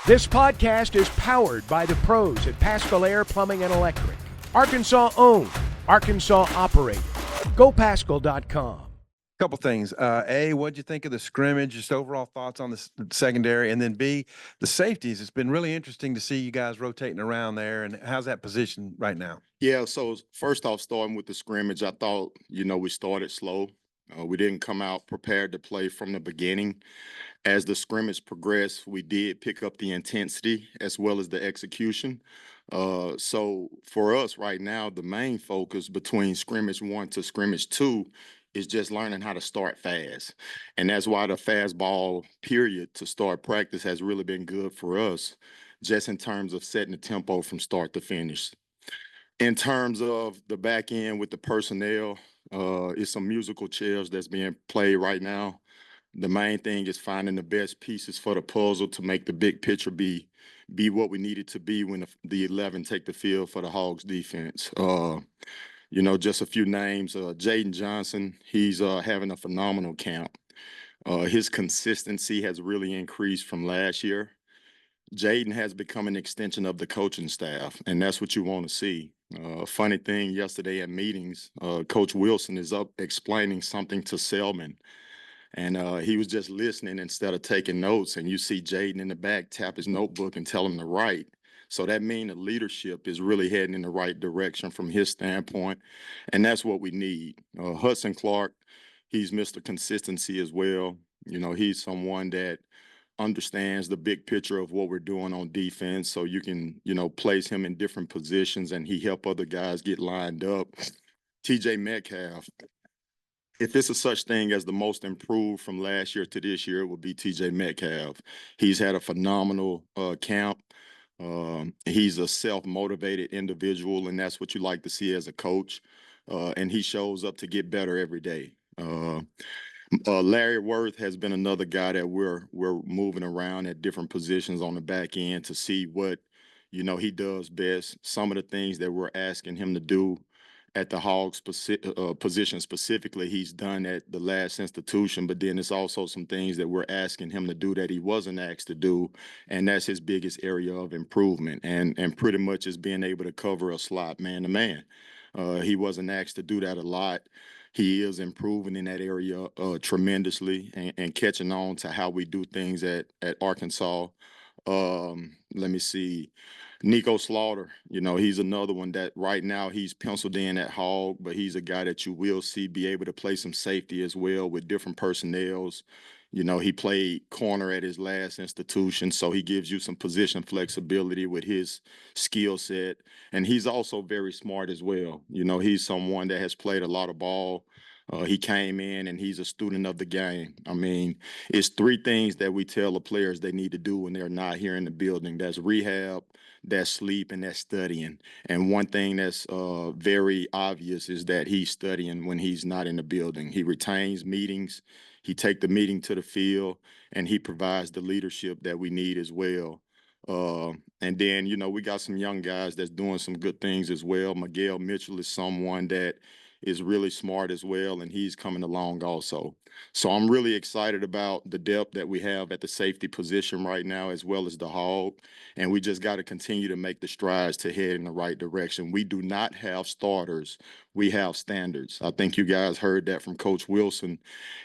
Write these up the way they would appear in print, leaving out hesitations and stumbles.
This podcast is powered by the pros at Pascal Air Plumbing and Electric. Arkansas owned, Arkansas operated. GoPascal.com. Couple things. A, what'd you think of the scrimmage? Just overall thoughts on the secondary, and then B, the safeties. It's been really interesting to see you guys rotating around there. And how's that position right now? Yeah, so first off, starting with the scrimmage, I thought, we started slow. We didn't come out prepared to play from the beginning. As the scrimmage progressed, we did pick up the intensity as well as the execution. So for us right now, the main focus between scrimmage 1 to scrimmage 2 is just learning how to start fast. And that's why the fast ball period to start practice has really been good for us, just in terms of setting the tempo from start to finish. In terms of the back end with the personnel, it's some musical chairs that's being played right now. The main thing is finding the best pieces for the puzzle to make the big picture be what we need it to be when the 11 take the field for the Hogs defense. Just a few names. Jaden Johnson, he's having a phenomenal camp. His consistency has really increased from last year. Jaden has become an extension of the coaching staff, and that's what you want to see. Funny thing, yesterday at meetings, Coach Wilson is up explaining something to Selman, and he was just listening instead of taking notes, and you see Jaden in the back tap his notebook and tell him to write. So that means the leadership is really heading in the right direction from his standpoint, and that's what we need. Hudson Clark, he's Mr. Consistency as well. He's someone that understands the big picture of what we're doing on defense, so you can, place him in different positions and he help other guys get lined up. TJ Metcalf, if it's a such thing as the most improved from last year to this year, it would be TJ Metcalf. He's had a phenomenal camp. He's a self-motivated individual, and that's what you like to see as a coach. And he shows up to get better every day. Larry Worth has been another guy that we're moving around at different positions on the back end to see what he does best. Some of the things that we're asking him to do at the Hogs position specifically, he's done at the last institution, but then it's also some things that we're asking him to do that he wasn't asked to do, and that's his biggest area of improvement, and pretty much is being able to cover a slot man-to-man. He wasn't asked to do that a lot. He is improving in that area tremendously and catching on to how we do things at Arkansas. Let me see. Nico Slaughter, he's another one that right now he's penciled in at Hog, but he's a guy that you will see be able to play some safety as well with different personnels. He played corner at his last institution, so he gives you some position flexibility with his skill set. And he's also very smart as well. He's someone that has played a lot of ball. He came in and he's a student of the game. I mean, it's 3 things that we tell the players they need to do when they're not here in the building. That's rehab, that's sleep, and that's studying. And one thing that's very obvious is that he's studying when he's not in the building. He retains meetings. He take the meeting to the field, and he provides the leadership that we need as well. And then, we got some young guys that's doing some good things as well. Miguel Mitchell is someone that is really smart as well, and he's coming along also. So I'm really excited about the depth that we have at the safety position right now, as well as the Hog. And we just got to continue to make the strides to head in the right direction. We do not have starters. We have standards. I think you guys heard that from Coach Wilson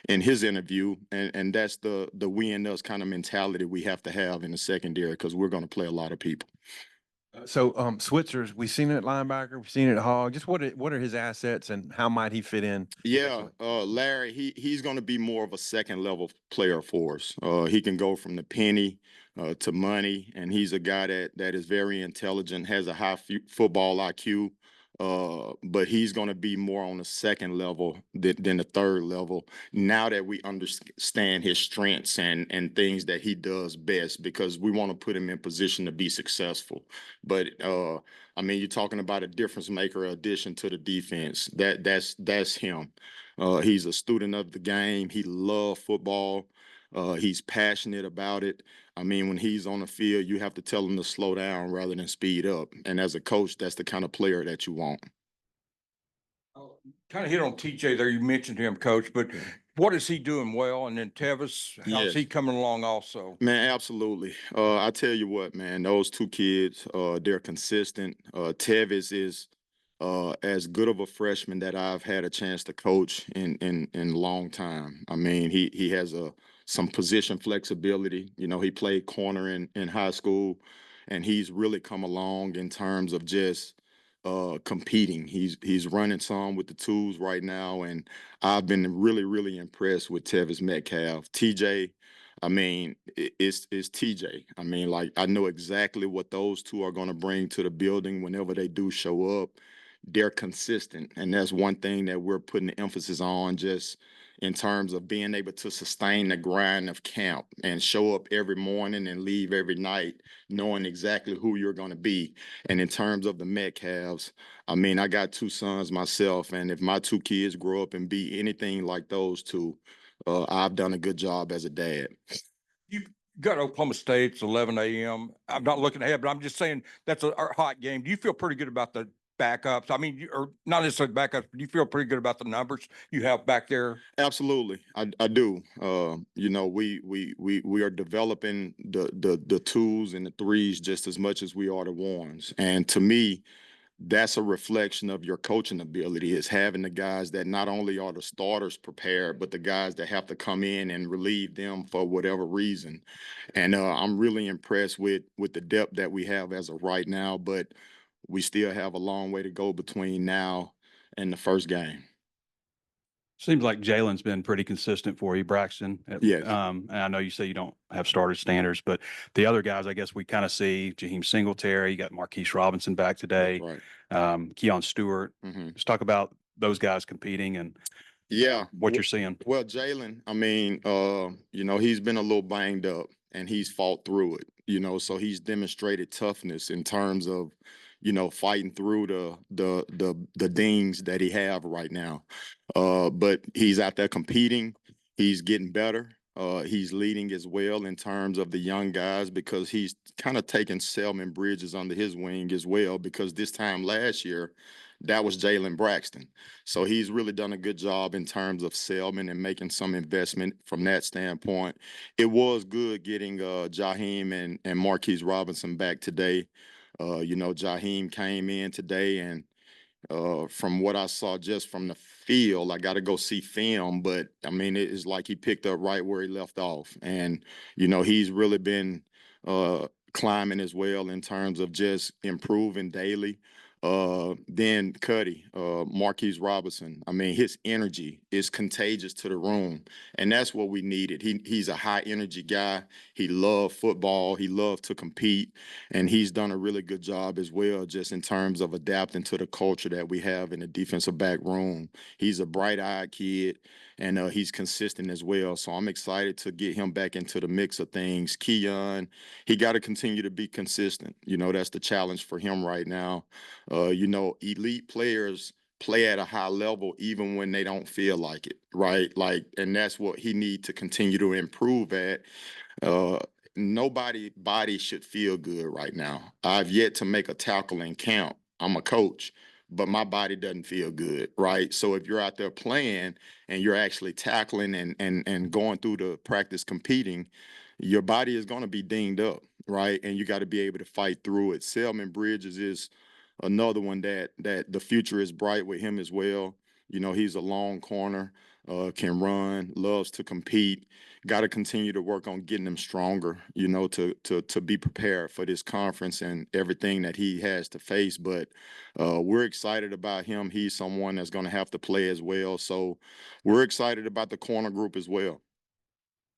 in his interview. And that's the we and us kind of mentality we have to have in the secondary, because we're going to play a lot of people. So Switzer's, we've seen it at linebacker, we've seen it at Hog. Just what are his assets and how might he fit in? Yeah, Larry, he's going to be more of a second level player for us. He can go from the penny to money, and he's a guy that is very intelligent, has a high football IQ. But he's going to be more on the second level than the third level, now that we understand his strengths and things that he does best, because we want to put him in position to be successful. But you're talking about a difference maker addition to the defense. That's him. He's a student of the game. He loves football. He's passionate about it. When he's on the field, you have to tell him to slow down rather than speed up. And as a coach, that's the kind of player that you want. Kind of hit on TJ there. You mentioned him, Coach, but what is he doing well? And then Tevis, how's Yes. he coming along also? Man, absolutely. I tell you what, man, those two kids, they're consistent. Tevis is as good of a freshman that I've had a chance to coach in a long time. I mean, he has some position flexibility. You know, he played corner in high school, and he's really come along in terms of just competing. He's running some with the twos right now, and I've been really impressed with Tevis Metcalf. TJ, I mean, it's TJ. I mean, like, I know exactly what those two are going to bring to the building whenever they do show up. They're consistent, and that's one thing that we're putting the emphasis on, just in terms of being able to sustain the grind of camp and show up every morning and leave every night knowing exactly who you're going to be. And in terms of the Metcalves, I mean, I got two sons myself, and if my two kids grow up and be anything like those two, I've done a good job as a dad. You got Oklahoma State, it's 11 a.m. I'm not looking ahead, but I'm just saying that's a hot game. Do you feel pretty good about the backups? I mean, or not necessarily backups, but do you feel pretty good about the numbers you have back there? Absolutely, I do. You know, we are developing the twos and the threes just as much as we are the ones, and to me, that's a reflection of your coaching ability, is having the guys that not only are the starters prepared, but the guys that have to come in and relieve them for whatever reason. And I'm really impressed with the depth that we have as of right now, but we still have a long way to go between now and the first game. Seems like Jalen's been pretty consistent for you, Braxton. Yes. And I know you say you don't have starter standards, but the other guys, I guess we kind of see Jaheim Singletary. You got Marquise Robinson back today. Right. Keon Stewart. Mm-hmm. Let's talk about those guys competing and what you're seeing. Well, Jalen, I mean, you know, he's been a little banged up and he's fought through it, you know, so he's demonstrated toughness in terms of, you know, fighting through the dings that he have right now. But he's out there competing. He's getting better. He's leading as well in terms of the young guys, because he's kind of taking Selman Bridges under his wing as well, because this time last year, that was Jalen Braxton. So he's really done a good job in terms of Selman and making some investment from that standpoint. It was good getting Jaheim and Marquise Robinson back today. You know, Jaheim came in today, and from what I saw just from the field, I got to go see film, but I mean, it's like he picked up right where he left off. And, you know, he's really been climbing as well in terms of just improving daily. Then Cuddy, Marquise Robinson. I mean, his energy is contagious to the room, and that's what we needed. He's a high energy guy. He loved football. He loved to compete, and he's done a really good job as well, just in terms of adapting to the culture that we have in the defensive back room. He's a bright-eyed kid, and he's consistent as well. So I'm excited to get him back into the mix of things. Keon, he got to continue to be consistent. You know, that's the challenge for him right now. You know, elite players play at a high level even when they don't feel like it, right? Like, and that's what he needs to continue to improve at. Nobody body should feel good right now. I've yet to make a tackle in camp. I'm a coach, but my body doesn't feel good, right? So if you're out there playing and you're actually tackling and going through the practice competing, your body is going to be dinged up, right? And you got to be able to fight through it. Selman Bridges is another one that the future is bright with him as well. You know, he's a long corner, can run, loves to compete. Got to continue to work on getting him stronger, you know, to be prepared for this conference and everything that he has to face. But we're excited about him. He's someone that's going to have to play as well. So we're excited about the corner group as well.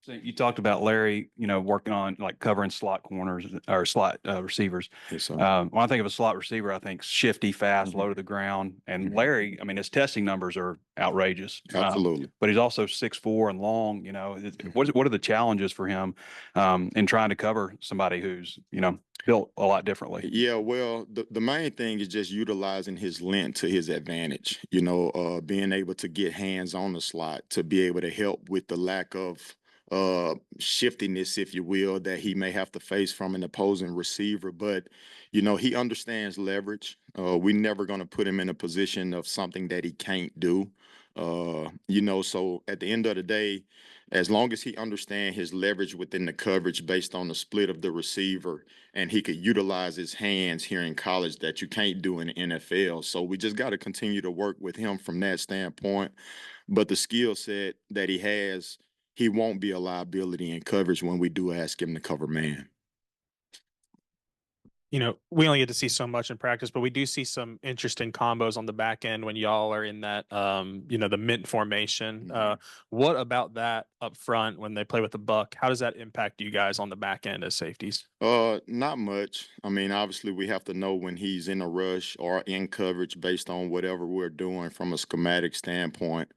So you talked about Larry, you know, working on like covering slot corners or slot receivers. Yes, sir. When I think of a slot receiver, I think shifty, fast, low to the ground. And Larry, I mean, his testing numbers are outrageous. Absolutely. But he's also 6'4" and long. You know, what are the challenges for him in trying to cover somebody who's, you know, built a lot differently? Yeah, well, the main thing is just utilizing his length to his advantage. You know, being able to get hands on the slot to be able to help with the lack of shiftiness, if you will, that he may have to face from an opposing receiver. But, you know, he understands leverage. We're never going to put him in a position of something that he can't do. So at the end of the day, as long as he understands his leverage within the coverage based on the split of the receiver, and he could utilize his hands here in college that you can't do in the NFL. So we just got to continue to work with him from that standpoint. But the skill set that he has, he won't be a liability in coverage when we do ask him to cover man. We only get to see so much in practice, but we do see some interesting combos on the back end when y'all are in that, the mint formation. What about that up front when they play with the buck? How does that impact you guys on the back end as safeties? Not much. I mean, obviously we have to know when he's in a rush or in coverage based on whatever we're doing from a schematic standpoint.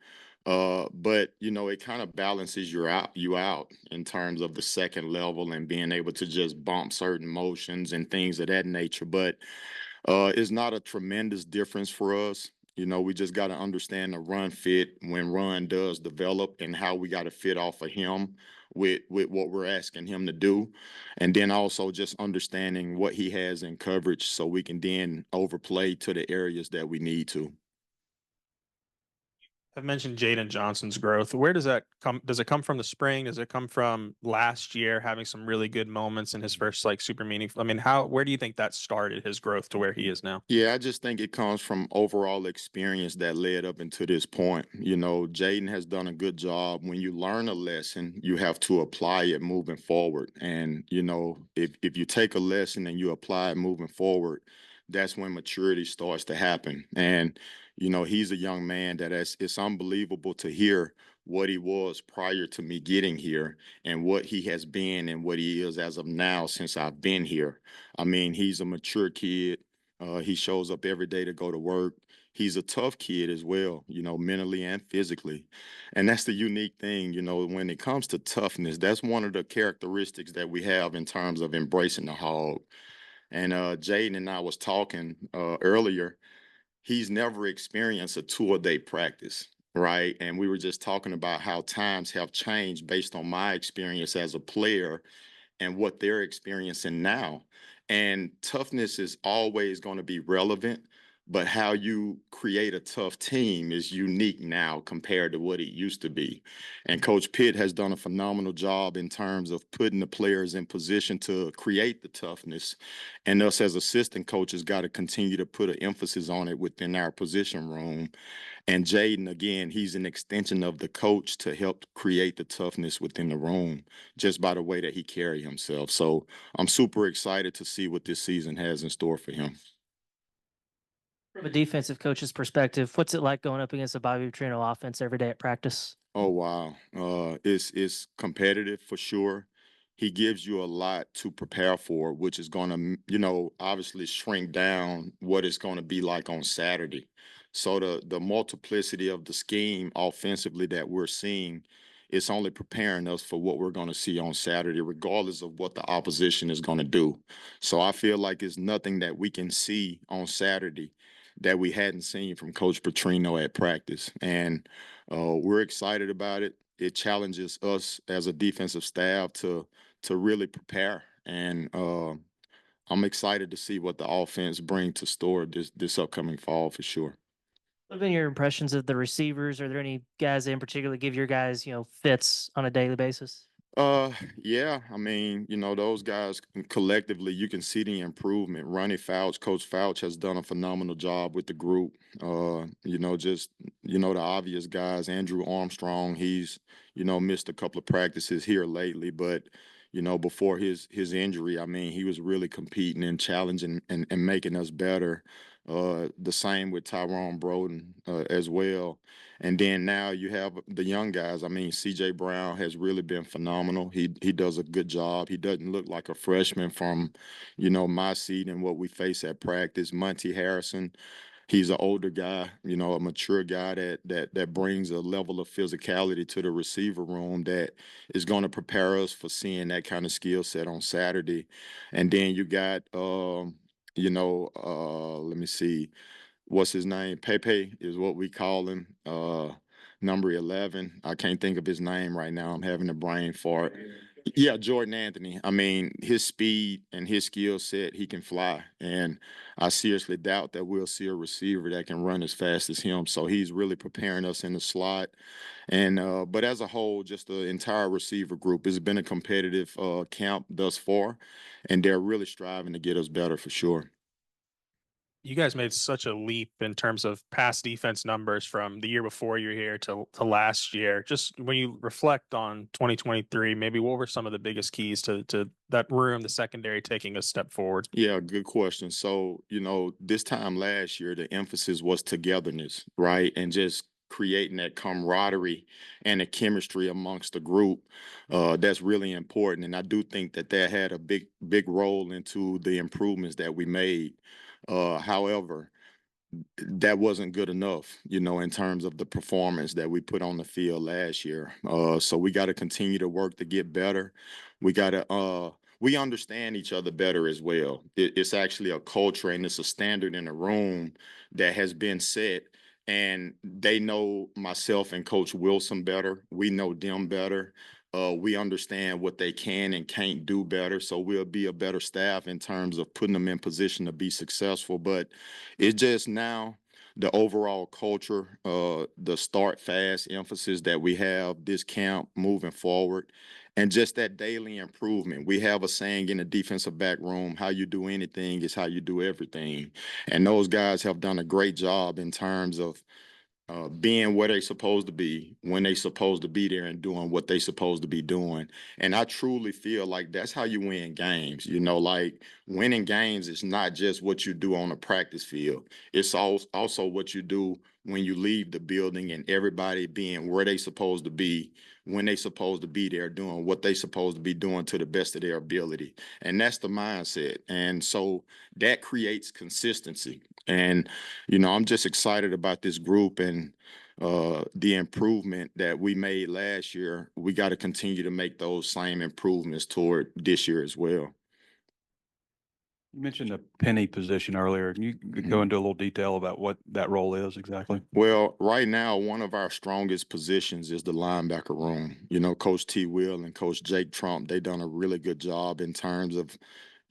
But it kind of balances you out in terms of the second level and being able to just bump certain motions and things of that nature. But it's not a tremendous difference for us. We just got to understand the run fit when run does develop and how we got to fit off of him with what we're asking him to do. And then also just understanding what he has in coverage so we can then overplay to the areas that we need to. I've mentioned Jaden Johnson's growth. Where does that come? Does it come from the spring? Does it come from last year having some really good moments in his first super meaningful? I mean, where do you think that started his growth to where he is now? Yeah, I just think it comes from overall experience that led up into this point. Jaden has done a good job. When you learn a lesson, you have to apply it moving forward. And, if you take a lesson and you apply it moving forward, that's when maturity starts to happen. And, he's a young man that it's unbelievable to hear what he was prior to me getting here and what he has been and what he is as of now since I've been here. I mean, he's a mature kid. He shows up every day to go to work. He's a tough kid as well, mentally and physically. And that's the unique thing, when it comes to toughness, that's one of the characteristics that we have in terms of embracing the hog. And Jaden and I was talking earlier. He's never experienced a 2-a-day practice, right? And we were just talking about how times have changed based on my experience as a player and what they're experiencing now. And toughness is always going to be relevant, but how you create a tough team is unique now compared to what it used to be. And Coach Pitt has done a phenomenal job in terms of putting the players in position to create the toughness. And us as assistant coaches got to continue to put an emphasis on it within our position room. And Jaden, again, he's an extension of the coach to help create the toughness within the room just by the way that he carry himself. So I'm super excited to see what this season has in store for him. From a defensive coach's perspective, what's it like going up against a Bobby Petrino offense every day at practice? Oh, wow. It's competitive for sure. He gives you a lot to prepare for, which is going to, obviously shrink down what it's going to be like on Saturday. So the multiplicity of the scheme offensively that we're seeing, it's only preparing us for what we're going to see on Saturday, regardless of what the opposition is going to do. So I feel like it's nothing that we can see on Saturday that we hadn't seen from Coach Petrino at practice. And we're excited about it. It challenges us as a defensive staff to really prepare. And I'm excited to see what the offense brings to store this upcoming fall for sure. What have been your impressions of the receivers? Are there any guys that in particular give your guys, fits on a daily basis? Yeah, I mean, those guys collectively, you can see the improvement. Ronnie Fouch, Coach Fouch has done a phenomenal job with the group. Just, the obvious guys, Andrew Armstrong, he's, missed a couple of practices here lately, but, before his injury, I mean, he was really competing and challenging and making us better. The same with Tyrone Broden as well. And then now you have the young guys. I mean, C.J. Brown has really been phenomenal. He does a good job. He doesn't look like a freshman from, my seat and what we face at practice. Monty Harrison, he's an older guy, a mature guy that brings a level of physicality to the receiver room that is going to prepare us for seeing that kind of skill set on Saturday. And then you got, let me see. What's his name? Pepe is what we call him. Number 11. I can't think of his name right now. I'm having a brain fart. Yeah, Jordan Anthony. I mean, his speed and his skill set, he can fly. And I seriously doubt that we'll see a receiver that can run as fast as him. So he's really preparing us in the slot. And but as a whole, just the entire receiver group has been a competitive camp thus far, and they're really striving to get us better for sure. You guys made such a leap in terms of pass defense numbers from the year before you were here to last year. Just when you reflect on 2023, maybe what were some of the biggest keys to that room, the secondary taking a step forward? Yeah, good question. So, this time last year, the emphasis was togetherness, right? And just creating that camaraderie and the chemistry amongst the group. That's really important. And I do think that that had a big role into the improvements that we made. However, that wasn't good enough, in terms of the performance that we put on the field last year. So we got to continue to work to get better. We got to we understand each other better as well. It's actually a culture and it's a standard in the room that has been set. And they know myself and Coach Wilson better. We know them better. We understand what they can and can't do better. So we'll be a better staff in terms of putting them in position to be successful. But it's just now the overall culture, the start fast emphasis that we have this camp moving forward, and just that daily improvement. We have a saying in the defensive back room, how you do anything is how you do everything. And those guys have done a great job in terms of being where they supposed to be, when they supposed to be there, and doing what they supposed to be doing. And I truly feel like that's how you win games. Like winning games is not just what you do on the practice field. It's also what you do when you leave the building, and everybody being where they supposed to be, when they supposed to be there, doing what they supposed to be doing to the best of their ability. And that's the mindset. And so that creates consistency. And I'm just excited about this group and the improvement that we made last year. We got to continue to make those same improvements toward this year as well. You mentioned the penny position earlier. Can you go into a little detail about what that role is exactly? Well, right now, one of our strongest positions is the linebacker room. Coach T. Will and Coach Jake Trump, they done a really good job in terms of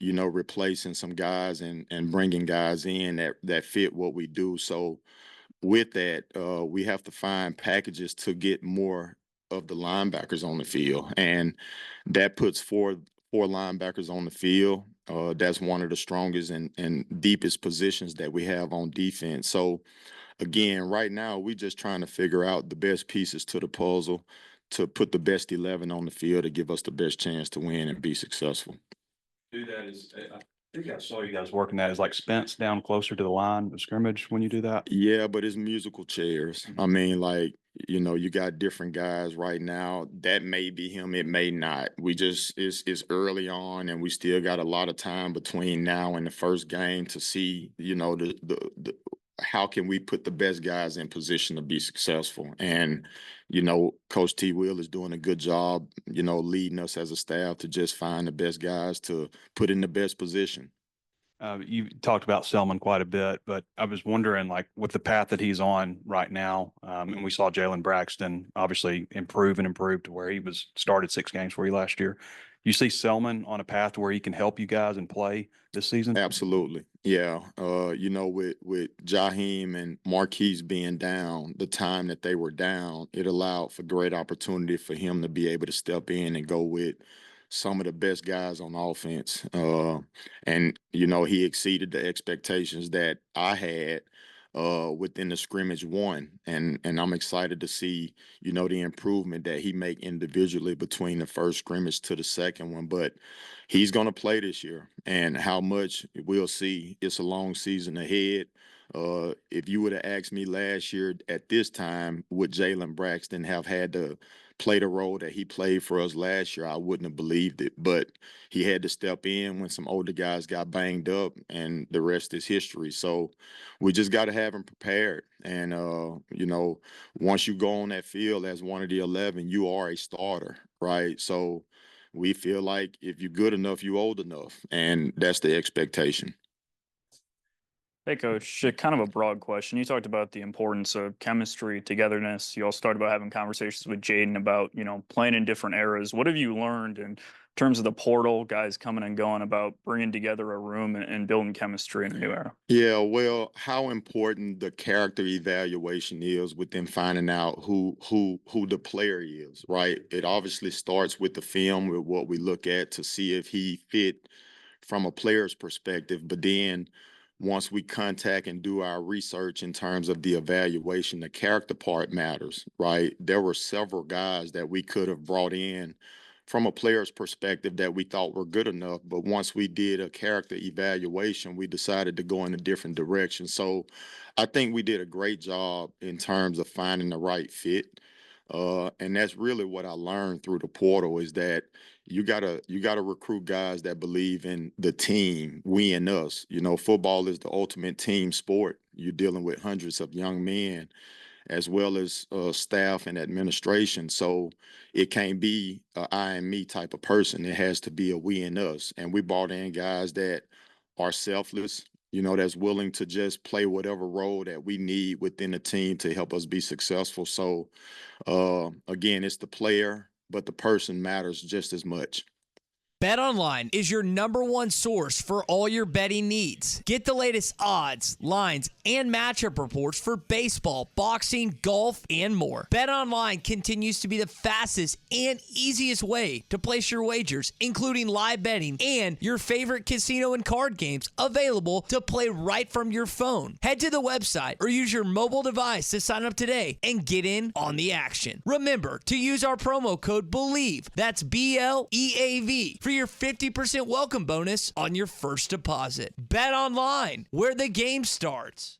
replacing some guys and bringing guys in that fit what we do. So with that, we have to find packages to get more of the linebackers on the field, and that puts four linebackers on the field. That's one of the strongest and deepest positions that we have on defense. So again, right now, we're just trying to figure out the best pieces to the puzzle to put the best 11 on the field to give us the best chance to win and be successful. Do that is, I think I saw you guys working that. Is like Spence down closer to the line of scrimmage when you do that? Yeah, but it's musical chairs. I mean, like, you got different guys right now. That may be him, it may not. It's early on, and we still got a lot of time between now and the first game to see, the how can we put the best guys in position to be successful. And Coach T. Will is doing a good job, leading us as a staff to just find the best guys to put in the best position. You talked about Selman quite a bit, but I was wondering, like, with the path that he's on right now, and we saw Jalen Braxton obviously improve to where he started 6 games for you last year. You see Selman on a path where he can help you guys and play this season? Absolutely. Yeah. With Jaheim and Marquise being down, the time that they were down, it allowed for great opportunity for him to be able to step in and go with some of the best guys on offense. And he exceeded the expectations that I had within the scrimmage one. And I'm excited to see, the improvement that he make individually between the first scrimmage to the second one. But he's going to play this year, and how much we'll see. It's a long season ahead. If you would have asked me last year at this time, would Jalen Braxton have had to play the role that he played for us last year, I wouldn't have believed it. But he had to step in when some older guys got banged up, and the rest is history. So we just got to have him prepared. And, once you go on that field as one of the 11, you are a starter, right? So we feel like if you're good enough, you're old enough. And that's the expectation. Hey, Coach, kind of a broad question. You talked about the importance of chemistry, togetherness. You also talked about having conversations with Jaden about, playing in different eras. What have you learned in terms of the portal, guys coming and going, about bringing together a room and building chemistry in a new era? Yeah, well, how important the character evaluation is within finding out who the player is, right? It obviously starts with the film, with what we look at to see if he fit from a player's perspective, but then once we contact and do our research in terms of the evaluation, the character part matters, right? There were several guys that we could have brought in from a player's perspective that we thought were good enough, but once we did a character evaluation, we decided to go in a different direction. So I think we did a great job in terms of finding the right fit. And that's really what I learned through the portal, is that you gotta recruit guys that believe in the team, we and us. Football is the ultimate team sport. You're dealing with hundreds of young men as well as staff and administration. So it can't be a I and me type of person. It has to be a we and us. And we brought in guys that are selfless, that's willing to just play whatever role that we need within the team to help us be successful. So again, it's the player, but the person matters just as much. BetOnline is your #1 source for all your betting needs. Get the latest odds, lines, and matchup reports for baseball, boxing, golf, and more. BetOnline continues to be the fastest and easiest way to place your wagers, including live betting and your favorite casino and card games available to play right from your phone. Head to the website or use your mobile device to sign up today and get in on the action. Remember to use our promo code BELIEVE, that's BLEAV, for your 50% welcome bonus on your first deposit. Bet online, where the game starts.